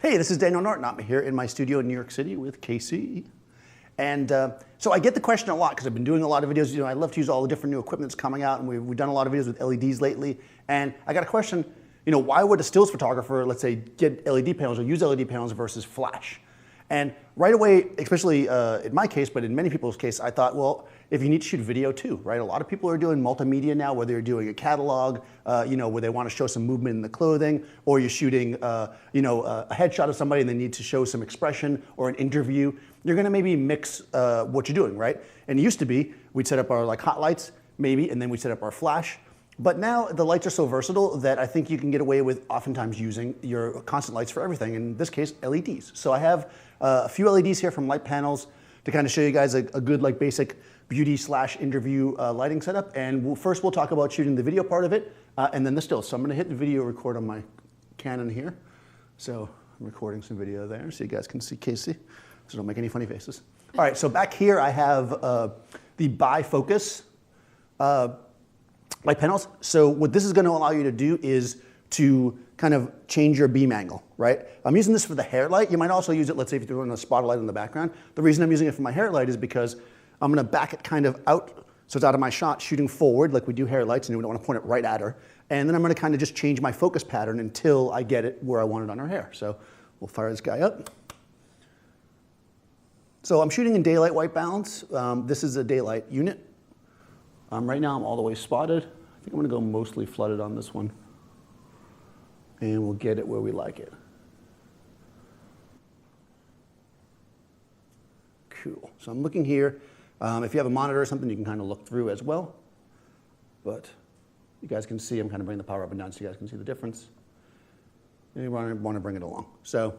Hey, this is Daniel Norton. I'm here in my studio in New York City with Casey. And so I get the question a lot because I've been doing a lot of videos. I love to use all the different new equipment that's coming out, and we've done a lot of videos with LEDs lately. And I got a question, why would a stills photographer, let's say, get LED panels or use LED panels versus flash? And right away, especially in my case, but in many people's case, I thought, well, if you need to shoot video too, right? A lot of people are doing multimedia now, whether you're doing a catalog, where they want to show some movement in the clothing, or you're shooting, a headshot of somebody and they need to show some expression, or an interview. You're going to maybe mix what you're doing, right? And it used to be we'd set up our hot lights, maybe, and then we'd set up our flash. But now the lights are so versatile that I think you can get away with oftentimes using your constant lights for everything. In this case, LEDs. So I have a few LEDs here from Litepanels to kind of show you guys a good basic beauty/interview lighting setup. And first we'll talk about shooting the video part of it and then the stills. So I'm going to hit the video record on my Canon here. So I'm recording some video there so you guys can see Casey. So don't make any funny faces. All right, so back here I have the bifocus Litepanels. So what this is going to allow you to do is to kind of change your beam angle, right? I'm using this for the hair light. You might also use it, let's say, if you're doing a spotlight in the background. The reason I'm using it for my hair light is because I'm going to back it kind of out, so it's out of my shot, shooting forward like we do hair lights, and we don't want to point it right at her. And then I'm going to kind of just change my focus pattern until I get it where I want it on her hair. So we'll fire this guy up. So I'm shooting in daylight white balance. This is a daylight unit. Right now I'm all the way spotted. I think I'm going to go mostly flooded on this one. And we'll get it where we like it. Cool. So I'm looking here. If you have a monitor or something, you can kind of look through as well. But you guys can see, I'm kind of bringing the power up and down so you guys can see the difference. And you want to bring it along. So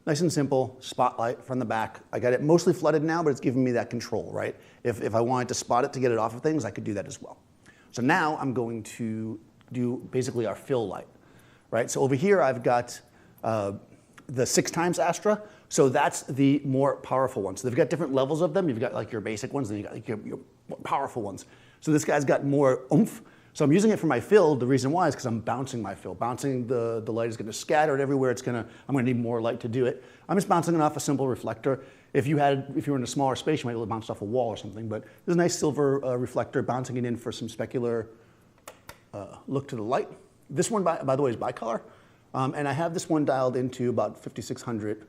nice and simple, spotlight from the back. I got it mostly flooded now, but it's giving me that control, right? If I wanted to spot it to get it off of things, I could do that as well. So now I'm going to do basically our fill light, right? So over here I've got the 6x Astra. So that's the more powerful one. So they've got different levels of them. You've got your basic ones, and you've got your powerful ones. So this guy's got more oomph. So I'm using it for my fill. The reason why is because I'm bouncing my fill. Bouncing the light is going to scatter it everywhere. I'm going to need more light to do it. I'm just bouncing it off a simple reflector. If you were in a smaller space, you might be able to bounce off a wall or something. But there's a nice silver reflector bouncing it in for some specular look to the light. This one, by the way, is bicolor. And I have this one dialed into about 5600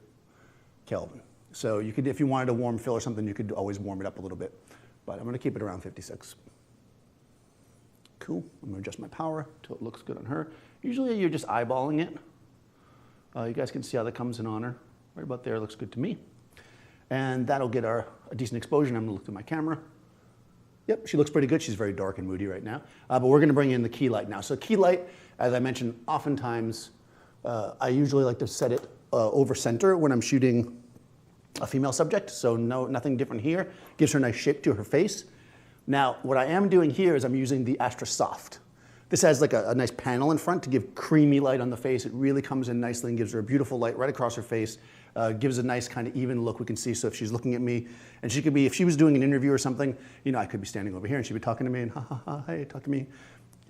Kelvin. So you could, if you wanted a warm fill or something, you could always warm it up a little bit. But I'm going to keep it around 56. Cool. I'm going to adjust my power until it looks good on her. Usually you're just eyeballing it. You guys can see how that comes in on her. Right about there looks good to me. And that'll get a decent exposure. And I'm going to look through my camera. Yep, she looks pretty good. She's very dark and moody right now. But we're going to bring in the key light now. So key light, as I mentioned, oftentimes I usually like to set it over center when I'm shooting a female subject. So nothing different here. Gives her a nice shape to her face. Now, what I am doing here is I'm using the Astra Soft. This has a nice panel in front to give creamy light on the face. It really comes in nicely and gives her a beautiful light right across her face. Gives a nice kind of even look we can see. So if she's looking at me, and she could be, if she was doing an interview or something, I could be standing over here and she'd be talking to me and ha ha ha, hey, talk to me.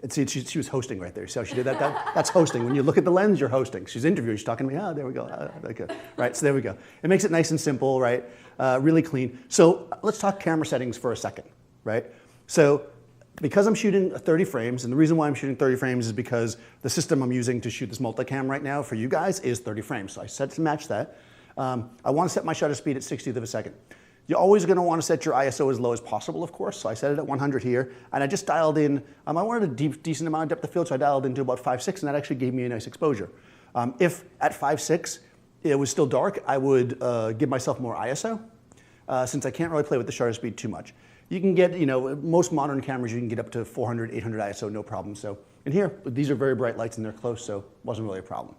And see, she was hosting right there. See how she did that? That's hosting. When you look at the lens, you're hosting. She's interviewing, she's talking to me, there we go. Okay. Right, so there we go. It makes it nice and simple, right? Really clean. So let's talk camera settings for a second. Right? So because I'm shooting 30 frames, and the reason why I'm shooting 30 frames is because the system I'm using to shoot this multicam right now for you guys is 30 frames. So I set to match that. I want to set my shutter speed at 60th of a second. You're always going to want to set your ISO as low as possible, of course. So I set it at 100 here, and I just dialed in. I wanted a decent amount of depth of field, so I dialed into about 5.6, and that actually gave me a nice exposure. If at 5.6 it was still dark, I would give myself more ISO, since I can't really play with the shutter speed too much. You can get, most modern cameras, you can get up to 400, 800 ISO, no problem. So, and here, these are very bright lights and they're close, so it wasn't really a problem.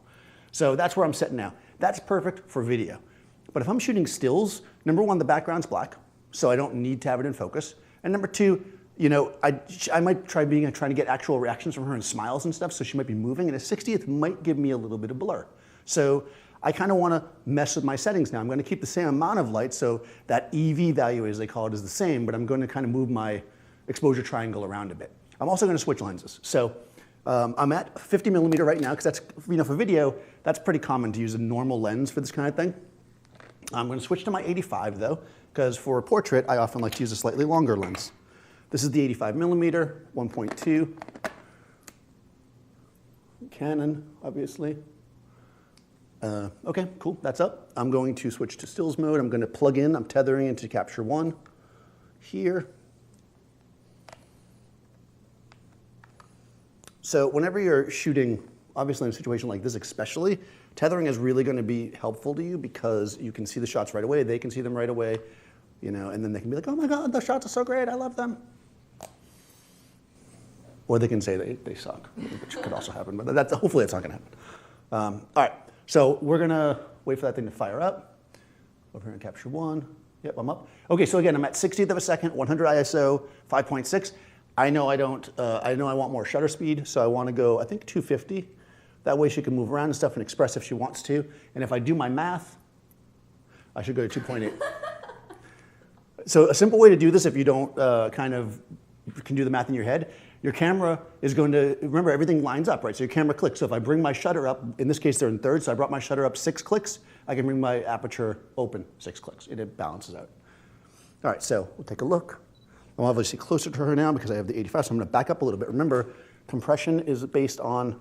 So that's where I'm setting now. That's perfect for video. But if I'm shooting stills, number one, the background's black, so I don't need to have it in focus. And number two, I might try trying to get actual reactions from her and smiles and stuff, so she might be moving, and a 60th might give me a little bit of blur. So I kind of want to mess with my settings now. I'm going to keep the same amount of light, so that EV value, as they call it, is the same, but I'm going to kind of move my exposure triangle around a bit. I'm also going to switch lenses. So I'm at 50 millimeter right now because that's, for video, that's pretty common to use a normal lens for this kind of thing. I'm going to switch to my 85 though, because for a portrait, I often like to use a slightly longer lens. This is the 85 millimeter, 1.2. Canon, obviously. Okay, cool, that's up. I'm going to switch to stills mode. I'm going to plug in, I'm tethering into capture one here. So whenever you're shooting, obviously in a situation like this especially, tethering is really going to be helpful to you because you can see the shots right away, they can see them right away, and then they can be like, oh my God, the shots are so great, I love them. Or they can say they suck, which could also happen, but hopefully it's not going to happen. All right, so we're going to wait for that thing to fire up. Over here in capture one. Yep, I'm up. Okay, so again, I'm at 60th of a second, 100 ISO, 5.6. I know I want more shutter speed, so I want to go, I think, 250. That way she can move around and stuff and express if she wants to. And if I do my math, I should go to 2.8. So a simple way to do this, if you don't can do the math in your head, your camera is going to, remember, everything lines up, right? So your camera clicks. So if I bring my shutter up, in this case they're in thirds, so I brought my shutter up 6 clicks, I can bring my aperture open 6 clicks, and it balances out. All right, so we'll take a look. I'm obviously closer to her now because I have the 85, so I'm going to back up a little bit. Remember, compression is based on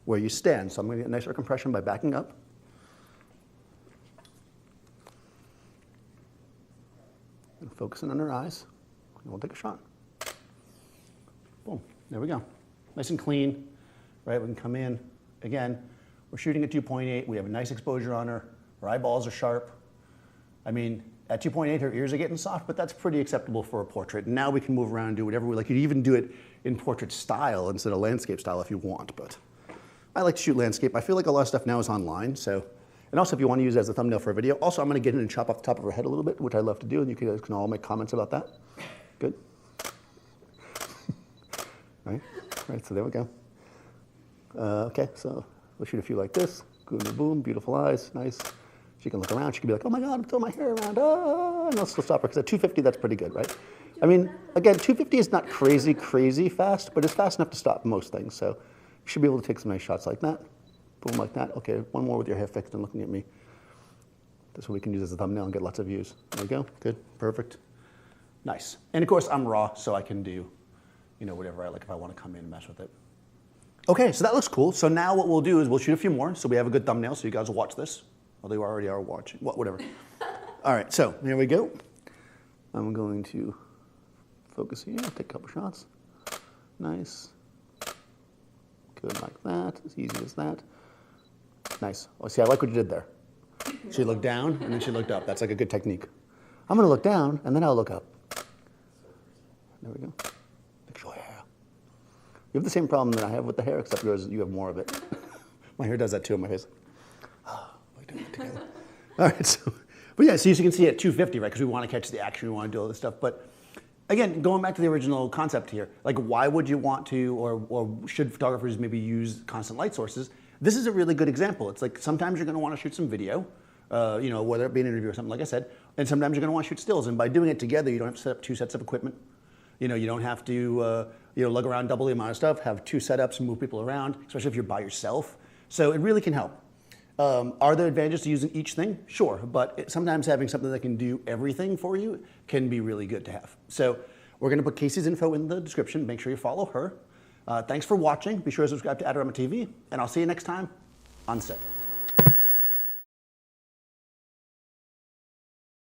where you stand, so I'm going to get nicer compression by backing up. And focusing on her eyes, and we'll take a shot. Boom, there we go. Nice and clean, right? We can come in. Again, we're shooting at 2.8. We have a nice exposure on her. Her eyeballs are sharp. I mean, at 2.8, her ears are getting soft, but that's pretty acceptable for a portrait. And now we can move around and do whatever we like. You can even do it in portrait style instead of landscape style if you want, but I like to shoot landscape. I feel like a lot of stuff now is online, so. And also if you want to use it as a thumbnail for a video. Also, I'm going to get in and chop off the top of her head a little bit, which I love to do, and you guys can all make comments about that. Good. All right, so there we go. Okay, so we'll shoot a few like this. Boom, boom, beautiful eyes, nice. She can look around, she can be like, oh my God, I'm throwing my hair around, and I'll still stop her, because at 250, that's pretty good, right? I mean, again, 250 is not crazy, crazy fast, but it's fast enough to stop most things, so you should be able to take some nice shots like that. Boom, like that. Okay, one more with your hair fixed and looking at me. This is what we can use as a thumbnail and get lots of views. There we go, good, perfect. Nice. And of course, I'm raw, so I can do, whatever I like if I want to come in and mess with it. Okay, so that looks cool. So now what we'll do is we'll shoot a few more, so we have a good thumbnail, so you guys will watch this. Although you already are watching, whatever. All right, so here we go. I'm going to focus here, take a couple shots. Nice. Good, like that, as easy as that. Nice. Oh, see, I like what you did there. She looked down, and then she looked up. That's like a good technique. I'm going to look down, and then I'll look up. There we go. Fix your hair. You have the same problem that I have with the hair, except yours, you have more of it. My hair does that too in my face. Together. All right, so, but yeah, so as you can see at 250, right, because we want to catch the action, we want to do all this stuff. But again, going back to the original concept here, like why would you want to, or should photographers maybe use constant light sources? This is a really good example. It's like sometimes you're going to want to shoot some video, whether it be an interview or something, like I said, and sometimes you're going to want to shoot stills. And by doing it together, you don't have to set up 2 sets of equipment. You don't have to lug around double the amount of stuff, have 2 setups and move people around, especially if you're by yourself. So it really can help. Are there advantages to using each thing? Sure, but sometimes having something that can do everything for you can be really good to have. So we're going to put Casey's info in the description. Make sure you follow her. Thanks for watching. Be sure to subscribe to Adorama TV, and I'll see you next time on set.